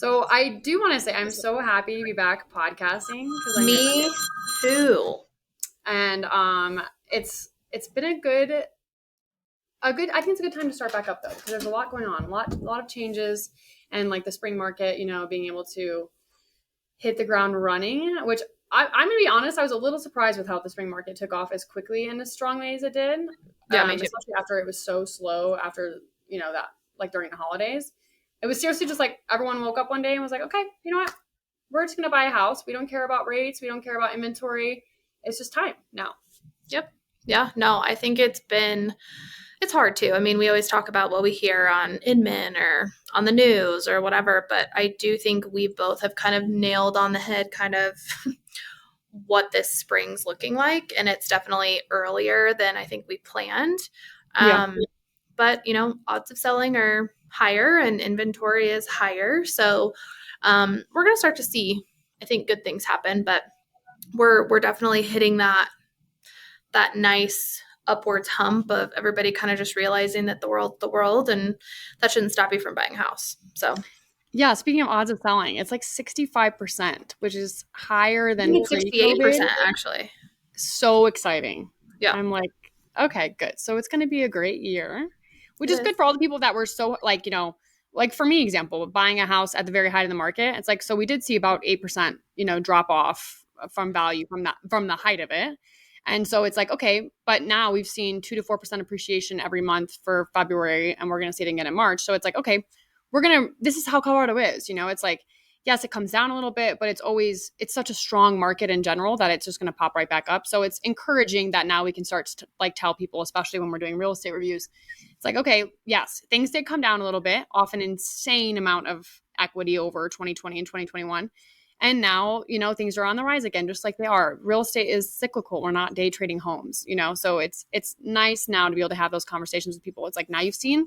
So I do want to say I'm so happy to be back podcasting because I missed Me it. too. And it's been a good I think it's a good time to start back up though because there's a lot going on, a lot of changes, and like the spring market, being able to hit the ground running, which I'm gonna be honest, I was a little surprised with how the spring market took off as quickly and as strongly as it did, Yeah, me too. especially after it was so slow after that like during the holidays. It was seriously just like everyone woke up one day and was like, okay, you know what? We're just gonna buy a house. We don't care about rates. We don't care about inventory. It's just time now. Yep. Yeah, no, I think it's hard too. I mean, we always talk about what we hear on Inman or on the news or whatever, but I do think we both have kind of nailed on the head kind of what this spring's looking like. And it's definitely earlier than I think we planned. Yeah. But, odds of selling are higher and inventory is higher. So we're going to start to see, I think, good things happen. But we're definitely hitting that nice upwards hump of everybody kind of just realizing that the world's the world and that shouldn't stop you from buying a house. So Yeah. Speaking of odds of selling, it's like 65%, which is higher I than think it's pre-COVID. 68% actually. So exciting. Yeah, I'm like, okay, good. So it's going to be a great year, which it is is. good for all the people that were so like, like for me, example, buying a house at the very height of the market. It's like, so we did see about 8%, drop off from value from the height of it. And so it's like, okay, but now we've seen 2 to 4% appreciation every month for February, and we're going to see it again in March. So it's like, okay, this is how Colorado is, it's like, yes, it comes down a little bit, but it's such a strong market in general that it's just going to pop right back up. So it's encouraging that now we can start to like tell people, especially when we're doing real estate reviews. It's like, okay, yes, things did come down a little bit off an insane amount of equity over 2020 and 2021. And now, things are on the rise again, just like they are. Real estate is cyclical. We're not day trading homes, so it's nice now to be able to have those conversations with people. It's like now you've seen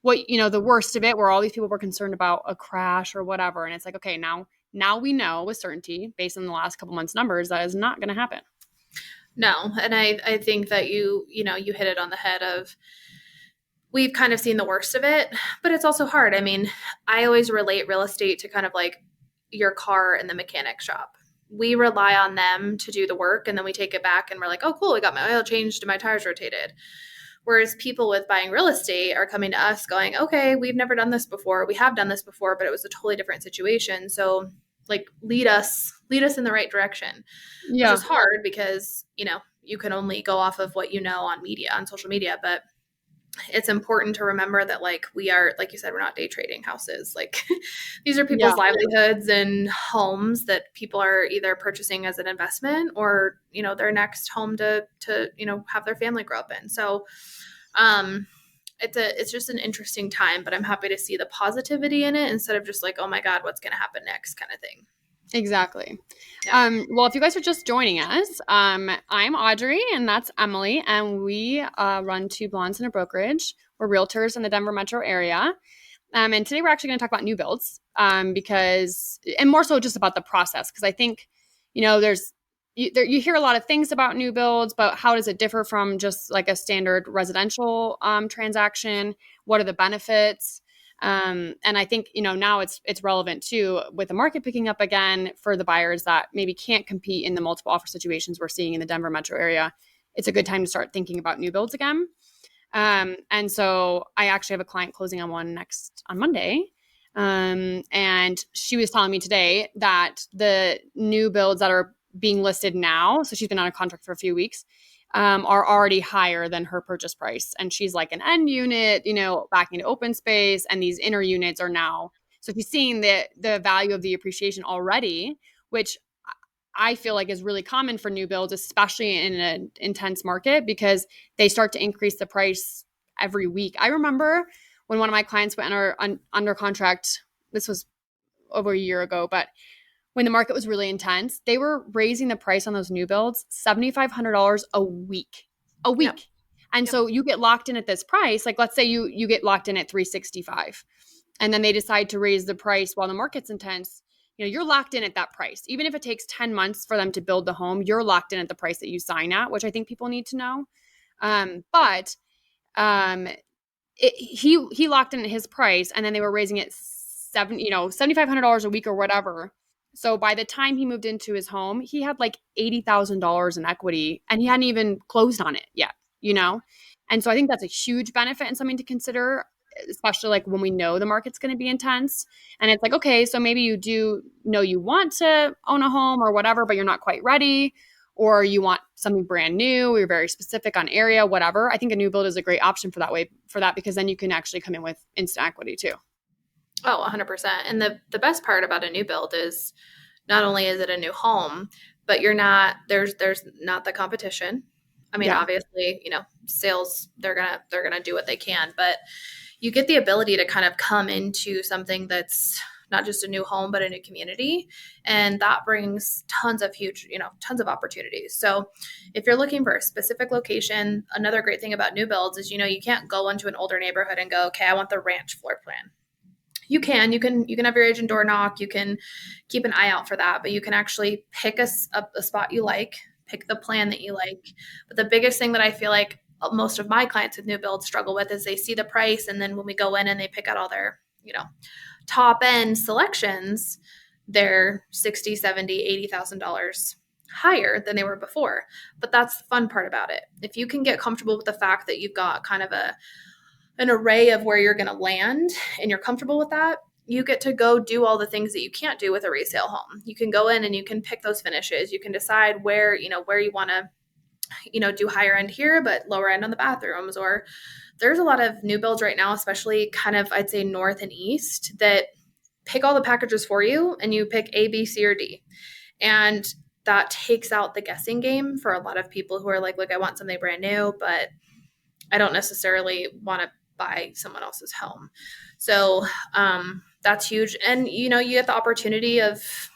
what the worst of it, where all these people were concerned about a crash or whatever, and it's like, okay, now we know with certainty based on the last couple months numbers that is not going to happen. No, and I think that you hit it on the head of we've kind of seen the worst of it, but it's also hard. I mean, I always relate real estate to kind of like your car in the mechanic shop. We rely on them to do the work and then we take it back and we're like, oh, cool, I got my oil changed and my tires rotated. Whereas people with buying real estate are coming to us going, okay, we've never done this before. We have done this before, but it was a totally different situation. So like lead us in the right direction, which Yeah. is hard because, you can only go off of what you know on social media, but it's important to remember that like we are, like you said, we're not day trading houses. Like these are people's livelihoods and homes that people are either purchasing as an investment or, their next home to have their family grow up in. So it's just an interesting time, but I'm happy to see the positivity in it instead of just like, oh my God, what's going to happen next kind of thing. Exactly. Yeah. Well, if you guys are just joining us, I'm Audrey and that's Emily, and we run Two Blondes in a Brokerage. We're realtors in the Denver metro area. And today we're actually going to talk about new builds and more so just about the process, because I think, you hear a lot of things about new builds, but how does it differ from just like a standard residential transaction? What are the benefits? And I think, now it's relevant too with the market picking up again for the buyers that maybe can't compete in the multiple offer situations we're seeing in the Denver metro area. It's a good time to start thinking about new builds again. And so I actually have a client closing on one next on Monday. And she was telling me today that the new builds that are being listed now, so she's been on a contract for a few weeks, are already higher than her purchase price. And she's like an end unit, back into open space, and these inner units are now. So she's seeing the value of the appreciation already, which I feel like is really common for new builds, especially in an intense market, because they start to increase the price every week. I remember when one of my clients went under contract, this was over a year ago, but when the market was really intense, they were raising the price on those new builds $7,500 a week. Yep. And so you get locked in at this price. Like, let's say you get locked in at 365, and then they decide to raise the price while the market's intense. You're locked in at that price. Even if it takes 10 months for them to build the home, you're locked in at the price that you sign at, which I think people need to know. But he locked in at his price, and then they were raising it $7,500 a week or whatever. So by the time he moved into his home, he had like $80,000 in equity and he hadn't even closed on it yet, you know? And so I think that's a huge benefit and something to consider, especially like when we know the market's going to be intense. And it's like, okay, so maybe you do know you want to own a home or whatever, but you're not quite ready, or you want something brand new, you're very specific on area, whatever. I think a new build is a great option for that because then you can actually come in with instant equity too. Oh, 100%. And the best part about a new build is not only is it a new home, but you're not there's not the competition. I mean, Yeah. obviously, sales they're gonna do what they can, but you get the ability to kind of come into something that's not just a new home, but a new community. And that brings tons of opportunities. So if you're looking for a specific location, another great thing about new builds is, you can't go into an older neighborhood and go, okay, I want the ranch floor plan. You can have your agent door knock. You can keep an eye out for that, but you can actually pick a spot you like, pick the plan that you like. But the biggest thing that I feel like most of my clients with new builds struggle with is they see the price, and then when we go in and they pick out all their top end selections, they're 60, 70, $80,000 higher than they were before. But that's the fun part about it. If you can get comfortable with the fact that you've got kind of an array of where you're going to land and you're comfortable with that, you get to go do all the things that you can't do with a resale home. You can go in and you can pick those finishes. You can decide where you want to, do higher end here, but lower end on the bathrooms. Or there's a lot of new builds right now, especially kind of, I'd say, north and east, that pick all the packages for you and you pick A, B, C, or D. And that takes out the guessing game for a lot of people who are like, look, I want something brand new, but I don't necessarily want to buy someone else's home. So that's huge. And, you get the opportunity of,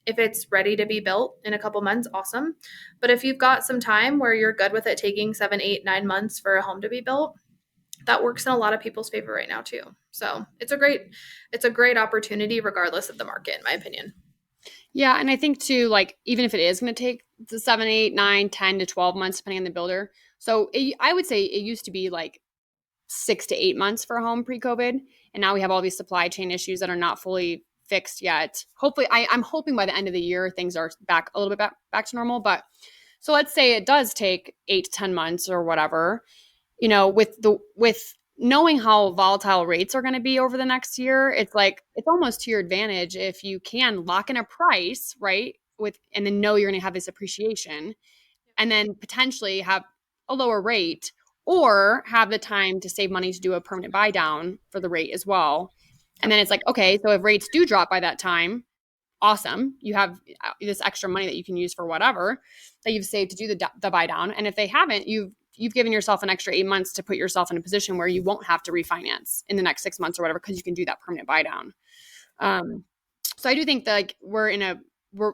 if it's ready to be built in a couple months, awesome. But if you've got some time where you're good with it taking 7, 8, 9 months for a home to be built, that works in a lot of people's favor right now too. So it's a great opportunity regardless of the market, in my opinion. Yeah. And I think too, like, even if it is going to take the 7, 8, 9, 10 to 12 months, depending on the builder. So I would say it used to be like 6 to 8 months for a home pre-COVID. And now we have all these supply chain issues that are not fully fixed yet. Hopefully, I'm hoping by the end of the year, things are back a little bit back to normal. But so let's say it does take 8 to 10 months or whatever, with knowing how volatile rates are going to be over the next year, it's like, it's almost to your advantage if you can lock in a price, right? And then know you're going to have this appreciation and then potentially have a lower rate or have the time to save money to do a permanent buy down for the rate as well. And then it's like, okay, so if rates do drop by that time, awesome. You have this extra money that you can use for whatever that you've saved to do the buy down. And if they haven't, you've given yourself an extra 8 months to put yourself in a position where you won't have to refinance in the next 6 months or whatever, because you can do that permanent buy down. So I do think that like we're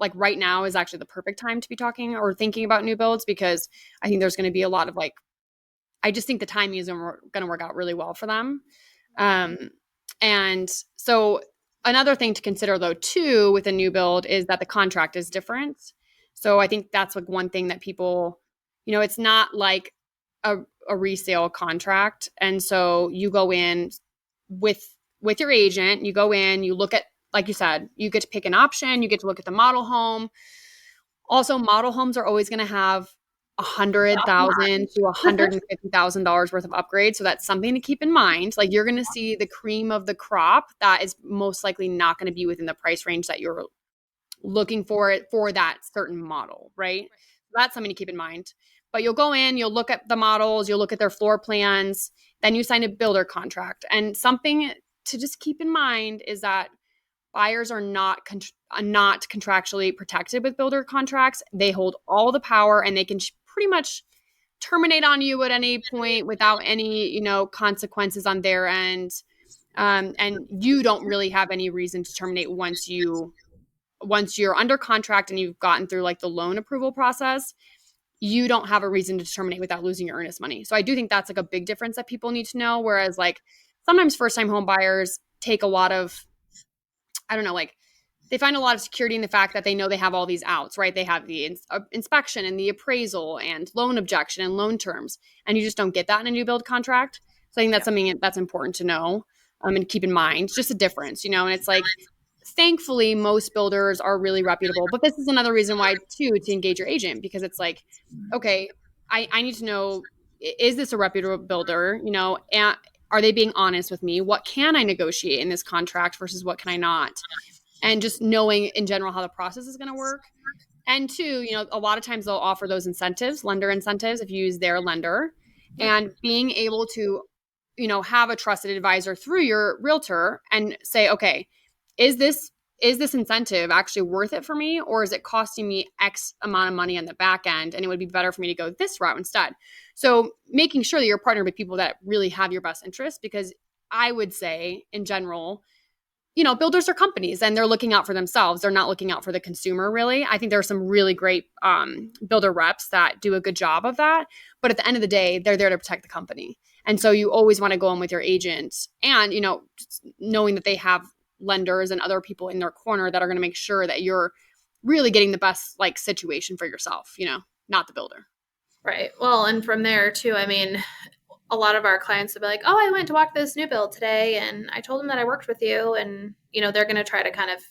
like right now is actually the perfect time to be talking or thinking about new builds, because I think there's going to be a lot of like, I just think the timing is going to work out really well for them. And so another thing to consider though too with a new build is that the contract is different. So I think that's like one thing that people, it's not like a resale contract. And so you go in with your agent, you go in, you look at, like you said, you get to pick an option, you get to look at the model home. Also, model homes are always going to have $100,000 to $150,000 worth of upgrades. So that's something to keep in mind. Like, you're going to see the cream of the crop that is most likely not going to be within the price range that you're looking for it for that certain model, right? So that's something to keep in mind. But you'll go in, you'll look at the models, you'll look at their floor plans, then you sign a builder contract. And something to just keep in mind is that buyers are not contractually protected with builder contracts. They hold all the power and they can pretty much terminate on you at any point without any, consequences on their end. And you don't really have any reason to terminate once you're under contract and you've gotten through like the loan approval process. You don't have a reason to terminate without losing your earnest money. So I do think that's like a big difference that people need to know. Whereas like sometimes first time home buyers take a lot of, I don't know, like they find a lot of security in the fact that they know they have all these outs, right? They have the inspection and the appraisal and loan objection and loan terms, and you just don't get that in a new build contract. So I think that's something that's important to know. And keep in mind just a difference, and it's like, thankfully most builders are really reputable, but this is another reason why too to engage your agent, because it's like, okay, I need to know, is this a reputable builder, and are they being honest with me? What can I negotiate in this contract versus what can I not? And just knowing in general how the process is going to work. And two, a lot of times they'll offer those incentives, lender incentives, if you use their lender. Yep. And being able to, have a trusted advisor through your realtor and say, okay, is this incentive actually worth it for me, or is it costing me X amount of money on the back end, and it would be better for me to go this route instead? So making sure that you're partnered with people that really have your best interest, because I would say in general, builders are companies and they're looking out for themselves. They're not looking out for the consumer, really. I think there are some really great builder reps that do a good job of that. But at the end of the day, they're there to protect the company. And so you always want to go in with your agent and, knowing that they have lenders and other people in their corner that are going to make sure that you're really getting the best like situation for yourself, not the builder. Right. Well, and from there too, I mean, a lot of our clients will be like, "Oh, I went to walk this new build today, and I told them that I worked with you," and they're going to try to kind of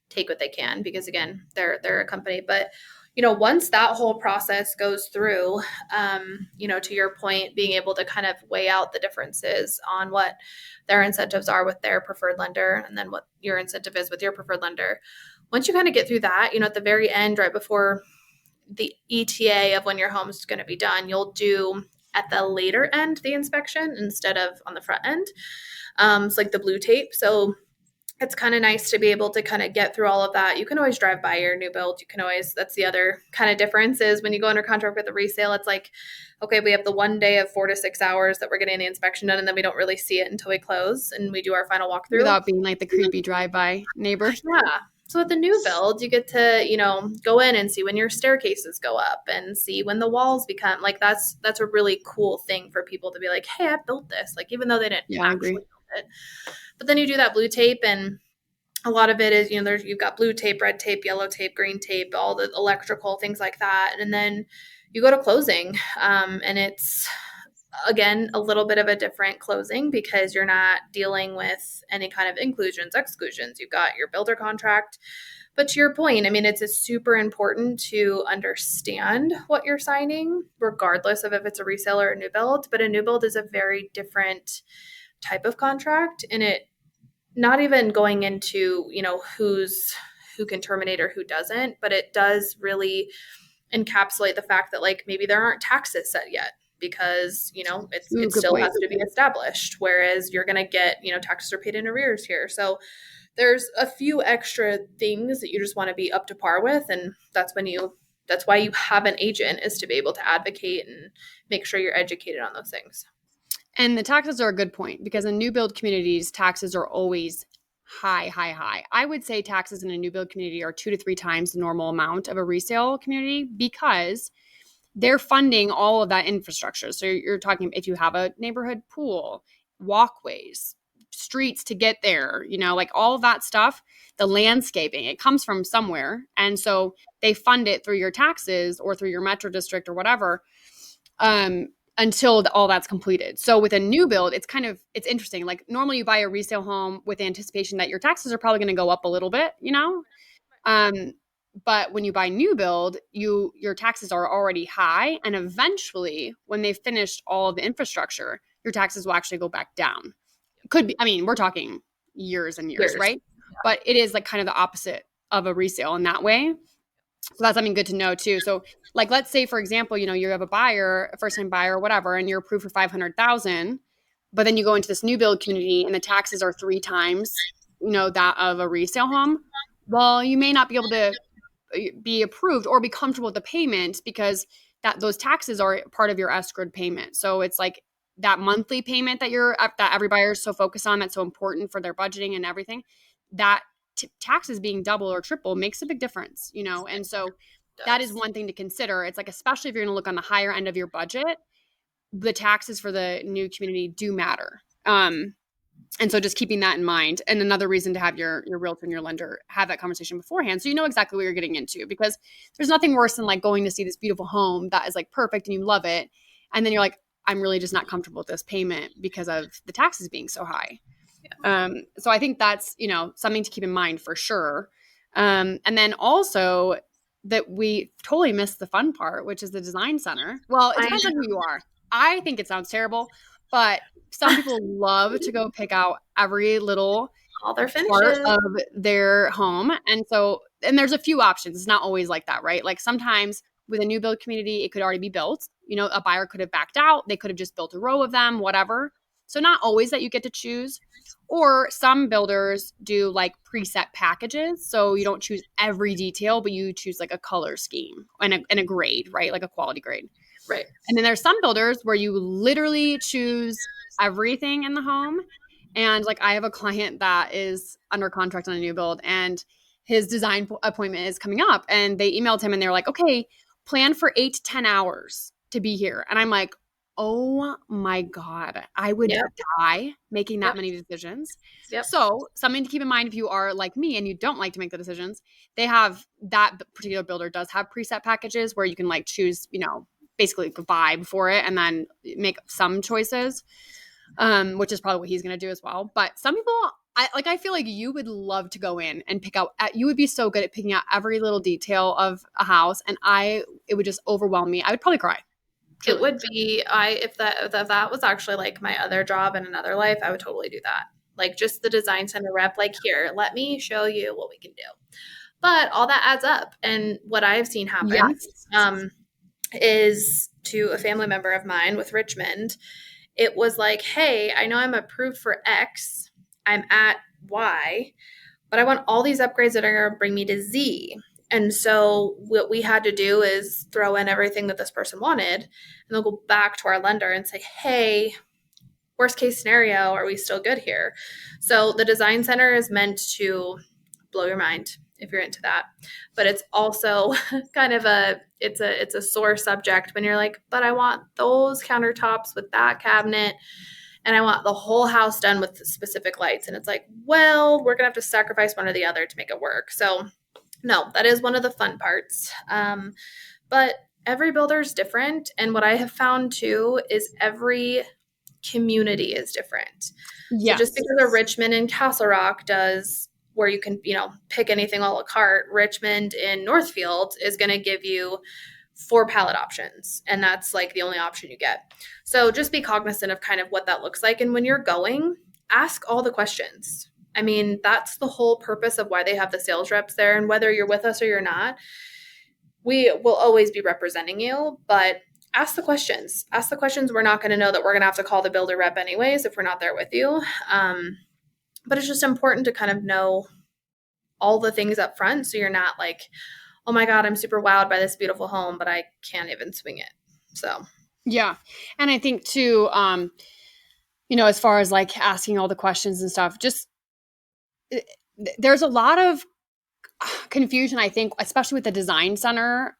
take what they can because again, they're a company. But once that whole process goes through, to your point, being able to kind of weigh out the differences on what their incentives are with their preferred lender, and then what your incentive is with your preferred lender. Once you kind of get through that, at the very end, right before the ETA of when your home is going to be done, you'll do at the later end the inspection instead of on the front end. It's like the blue tape. So it's kind of nice to be able to kind of get through all of that. You can always drive by your new build. You can always, that's the other kind of difference is when you go under contract with a resale, it's like, okay, we have the 1 day of 4 to 6 hours that we're getting the inspection done, and then we don't really see it until we close and we do our final walkthrough. Without being like the creepy drive-by neighbor. Yeah. So with the new build, you get to, go in and see when your staircases go up and see when the walls become like that's a really cool thing for people to be like, hey, I built this, like even though they didn't Yeah, I actually agree. build it. But then you do that blue tape, and a lot of it is, there's you've got blue tape, red tape, yellow tape, green tape, all the electrical things like that, and then you go to closing, and it's again a little bit of a different closing because you're not dealing with any kind of inclusions, exclusions. You've got your builder contract. But to your point, I mean, it's super important to understand what you're signing, regardless of if it's a resale or a new build. But a new build is a very different type of contract, and it not even going into who can terminate or who doesn't, but it does really encapsulate the fact that like maybe there aren't taxes set yet because Ooh, it good still has point. to be established, whereas you're going to get taxes are paid in arrears here. So there's a few extra things that you just want to be up to par with, and that's why you have an agent, is to be able to advocate and make sure you're educated on those things. And the taxes are a good point, because in new build communities, taxes are always high, high, high. I would say taxes in a new build community are 2 to 3 times the normal amount of a resale community, because they're funding all of that infrastructure. So you're talking if you have a neighborhood pool, walkways, streets to get there, like all of that stuff, the landscaping, it comes from somewhere. And so they fund it through your taxes or through your metro district or whatever, until all that's completed. So with a new build, it's interesting. Like normally you buy a resale home with the anticipation that your taxes are probably going to go up a little bit, um, but when you buy new build, your taxes are already high, and eventually, when they've finished all of the infrastructure, your taxes will actually go back down. Could be, I mean, we're talking years and years, Years. right? But it is like kind of the opposite of a resale in that way. So that's something good to know too. So, like, let's say, for example, you have a buyer, a first time buyer, or whatever, and you're approved for 500,000, but then you go into this new build community and the taxes are 3 times, that of a resale home. Well, you may not be able to be approved or be comfortable with the payment, because those taxes are part of your escrowed payment. So it's like that monthly payment that every buyer is so focused on, that's so important for their budgeting and everything. That taxes being double or triple makes a big difference, and so that is Does. one thing to consider. It's like, especially if you're going to look on the higher end of your budget, the taxes for the new community do matter. And so just keeping that in mind. And another reason to have your realtor and your lender have that conversation beforehand, so you know exactly what you're getting into, because there's nothing worse than like going to see this beautiful home that is like perfect and you love it, and then you're like, I'm really just not comfortable with this payment because of the taxes being so high. So I think that's, something to keep in mind for sure. And then also that we totally missed the fun part, which is the design center. Well, it I depends on who you are. I think it sounds terrible, but some people love to go pick out every little all their part finishes. of their home. And there's a few options. It's not always like that, right? Like sometimes with a new build community, it could already be built. A buyer could have backed out. They could have just built a row of them, whatever. So not always that you get to choose. Or some builders do like preset packages. So you don't choose every detail, but you choose like a color scheme and a grade, right? Like a quality grade. Right. And then there's some builders where you literally choose everything in the home. And like I have a client that is under contract on a new build and his design appointment is coming up. And they emailed him and they're like, okay, plan for 8 to 10 hours to be here. And I'm like, oh my God, I would Yep. die making that Yep. many decisions. Yep. So, something to keep in mind if you are like me and you don't like to make the decisions, they have that particular builder does have preset packages where you can like choose, basically a vibe for it and then make some choices, which is probably what he's going to do as well. But some people, I feel like you would love to go in and pick out. You would be so good at picking out every little detail of a house, and it would just overwhelm me. I would probably cry. It Truly. would be if that was actually like my other job in another life, I would totally do that. Like just the design center rep, like here, let me show you what we can do. But all that adds up. And what I've seen happen Yes. is to a family member of mine with Richmond. It was like, hey, I know I'm approved for X. I'm at Y, but I want all these upgrades that are going to bring me to Z. And so what we had to do is throw in everything that this person wanted, and they'll go back to our lender and say, hey, worst case scenario, are we still good here? So the design center is meant to blow your mind if you're into that. But it's also kind of it's a sore subject when you're like, but I want those countertops with that cabinet and I want the whole house done with specific lights. And it's like, well, we're gonna have to sacrifice one or the other to make it work. So no, that is one of the fun parts. But every builder is different. And what I have found too is every community is different. So just Yes. because a Richmond in Castle Rock does where you can, pick anything a la carte, Richmond in Northfield is going to give you 4 palette options. And that's like the only option you get. So just be cognizant of kind of what that looks like. And when you're going, ask all the questions. I mean, that's the whole purpose of why they have the sales reps there. And whether you're with us or you're not, we will always be representing you, but ask the questions. Ask the questions. We're not going to know that we're going to have to call the builder rep anyways if we're not there with you. But it's just important to kind of know all the things up front so you're not like, oh my God, I'm super wowed by this beautiful home, but I can't even swing it. So, Yeah. And I think too, as far as like asking all the questions and stuff, just there's a lot of confusion, I think, especially with the design center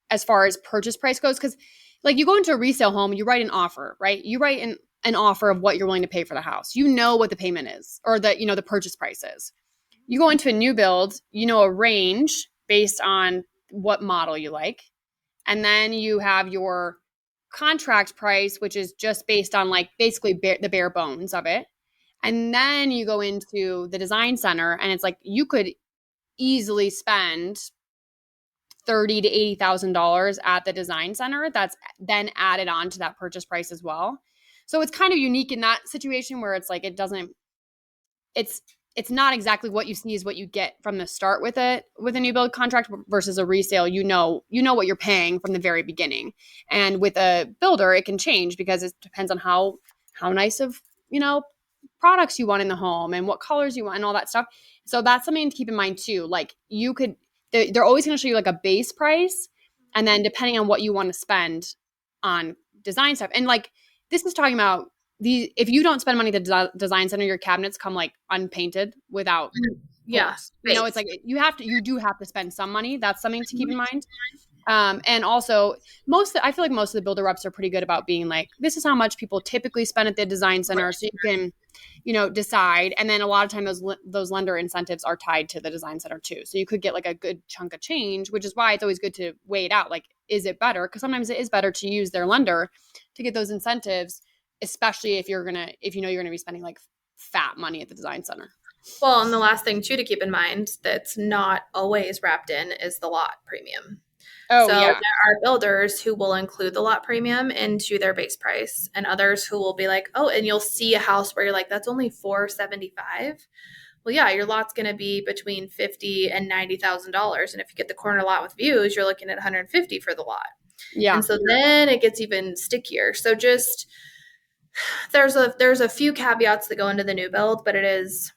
as far as purchase price goes. Cause like you go into a resale home, you write an offer, right? You write an offer of what you're willing to pay for the house. You know what the payment is or the purchase price is. You go into a new build, a range based on what model you like. And then you have your contract price, which is just based on like basically the bare bones of it. And then you go into the design center and it's like you could easily spend $30,000 to $80,000 at the design center. That's then added on to that purchase price as well. So it's kind of unique in that situation where it's like it's it's not exactly what you see is what you get from the start with a new build contract versus a resale. What you're paying from the very beginning. And with a builder, it can change because it depends on how nice of products you want in the home and what colors you want and all that stuff. So that's something to keep in mind too. Like they're always going to show you like a base price, and then depending on what you want to spend on design stuff. And like this is talking about if you don't spend money at the design center, your cabinets come like unpainted without yeah, holes. It's base. like you do have to spend some money. That's something to keep in mind. And also I feel like most of the builder reps are pretty good about being like, this is how much people typically spend at the design center. So you can, decide. And then a lot of time those lender incentives are tied to the design center too. So you could get like a good chunk of change, which is why it's always good to weigh it out. Like, is it better? Because sometimes it is better to use their lender to get those incentives, especially if you're going to be spending like fat money at the design center. Well, and the last thing too to keep in mind that's not always wrapped in is the lot premium. Oh So there yeah. are builders who will include the lot premium into their base price, and others who will be like, oh, and you'll see a house where you're like, that's only 475. Well, yeah, your lot's going to be between $50,000 and $90,000, and if you get the corner lot with views, you're looking at 150 for the lot. And Yeah. so then it gets even stickier. So just there's a few caveats that go into the new build, but it is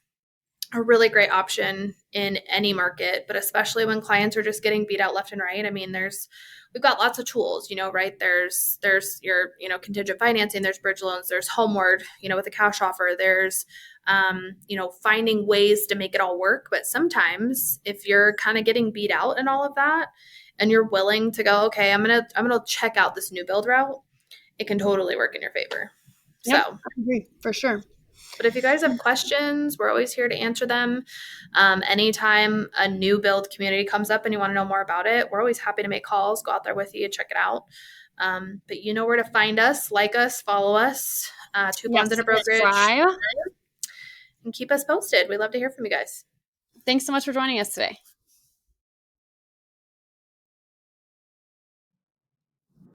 a really great option in any market, but especially when clients are just getting beat out left and right. I mean, we've got lots of tools, right? There's your, contingent financing, there's bridge loans, there's homeward, with a cash offer, there's finding ways to make it all work. But sometimes if you're kind of getting beat out and all of that, and you're willing to go, okay, I'm gonna check out this new build route, it can totally work in your favor. Yep. So I agree for sure. but if you guys have questions, we're always here to answer them. Anytime a new build community comes up and you want to know more about it, we're always happy to make calls, go out there with you, check it out. But you know where to find us, like us, follow us, Two Blondes Yes, in a Brokerage, subscribe. and keep us posted. We love to hear from you guys. Thanks so much for joining us today.